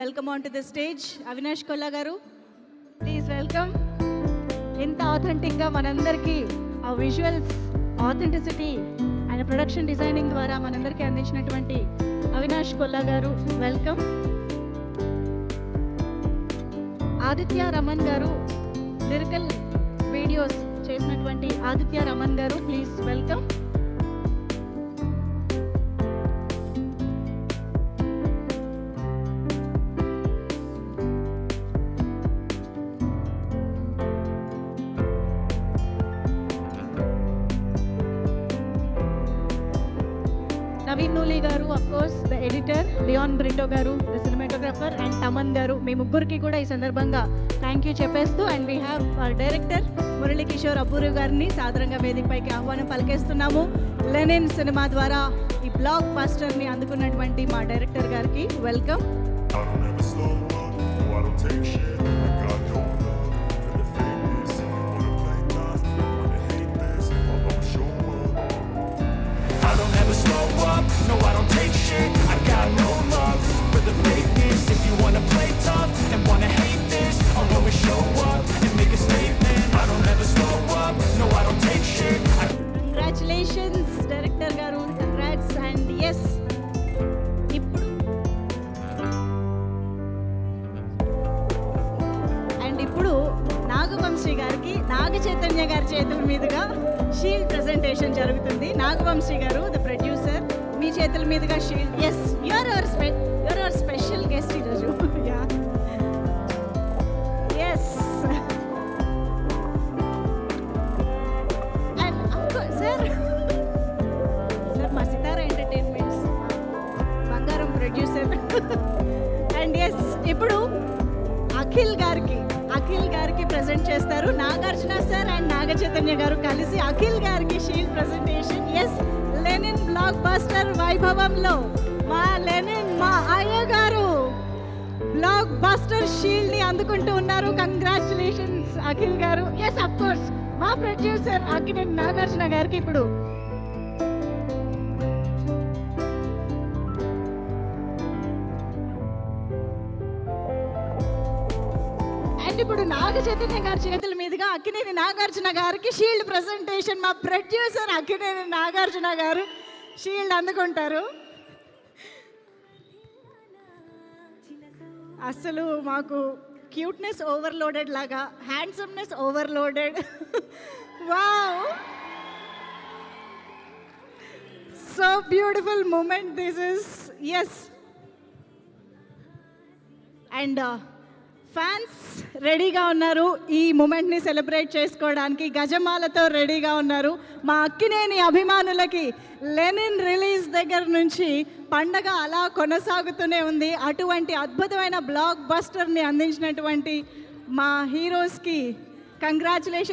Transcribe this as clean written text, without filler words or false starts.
Welcome on to the stage Avinash Kolla గారు, please welcome. ఎంత ఆథెంటిక్గా మనందరికీ ఆ visuals authenticity and production designing ద్వారా మనందరికీ అందించినటువంటి అవినాష్ కొల్లా గారు వెల్కమ్. ఆదిత్య రమన్ గారు, లిరికల్ వీడియోస్ చేసినటువంటి ఆదిత్య రమన్ గారు, ప్లీజ్ వెల్కమ్. నవీన్ నూలి గారు, of course the editor, Lian Brito గారు ద సినిమాటోగ్రాఫర్, అండ్ తమన్ గారు, మీ ముగ్గురికి కూడా ఈ సందర్భంగా థ్యాంక్ యూ చెప్పేస్తూ, and we have our director Murali Kishore Abburu గారిని సాదరంగా వేదికపైకి ఆహ్వానం పలికేస్తున్నాము. లెనిన్ సినిమా ద్వారా ఈ బ్లాక్ బస్టర్ని అందుకున్నటువంటి మా డైరెక్టర్ గారికి welcome. No, I don't take shit. I got no love for the fakeness. If you wanna play tough and wanna hate this, I'll always show up and make a statement. I don't ever slow up. No, I don't take shit. Congratulations director గారు, congrats. And yes, ఇప్పుడు నాగవంశీ గారికి నాగ చైతన్య గారి చేతుల మీదుగా shield presentation జరుగుతుంది. నాగవంశీ గారు the producer, మీ చేతుల మీదుగా shield. Yes, you are our special guest ఈరోజు. ఎస్, అండ్ అఫ్కోర్స్ సార్ మా సితారా ఎంటర్టైన్మెంట్స్ బంగారం ప్రొడ్యూసర్. అండ్ ఎస్, ఇప్పుడు అఖిల్ గారికి ప్రెజెంట్ చేస్తారు. నాగార్జున సార్ అండ్ నాగ చైతన్య గారు కలిసి అఖిల్ గారికి shield presentation. Yes, Lenin block buster వైభవంలో మా లెనిన్, మా అయ్య గారు బ్లాక్ బస్టర్ షీల్డ్ ని అందుకుంటూ ఉన్నారు. కంగ్రాచులేషన్స్ అఖిల్ గారు. ఎస్, అఫ్ కోర్స్ మా ప్రొడ్యూసర్ అఖిల్ నాగార్జున గారికి ఇప్పుడు ఇప్పుడు నాగ చైతన్య గారి చేతుల మీదుగా అక్కినేని నాగార్జున గారికి షీల్డ్ ప్రెజెంటేషన్. మా ప్రొడ్యూసర్ అక్కినేని నాగార్జున గారు షీల్డ్ అందుకుంటారు. అసలు మాకు క్యూట్నెస్ ఓవర్లోడెడ్ లాగా, handsomeness overloaded. Wow, so beautiful moment this is. Yes, and fans రెడీగా ఉన్నారు ఈ మూమెంట్ని సెలబ్రేట్ చేసుకోవడానికి, గజమాలతో రెడీగా ఉన్నారు. మా అక్కినేని అభిమానులకి లెనిన్ రిలీజ్ దగ్గర నుంచి పండగ అలా కొనసాగుతూనే ఉంది. అటువంటి అద్భుతమైన బ్లాక్ బస్టర్ని అందించినటువంటి మా హీరోస్కి కంగ్రాచులేషన్స్.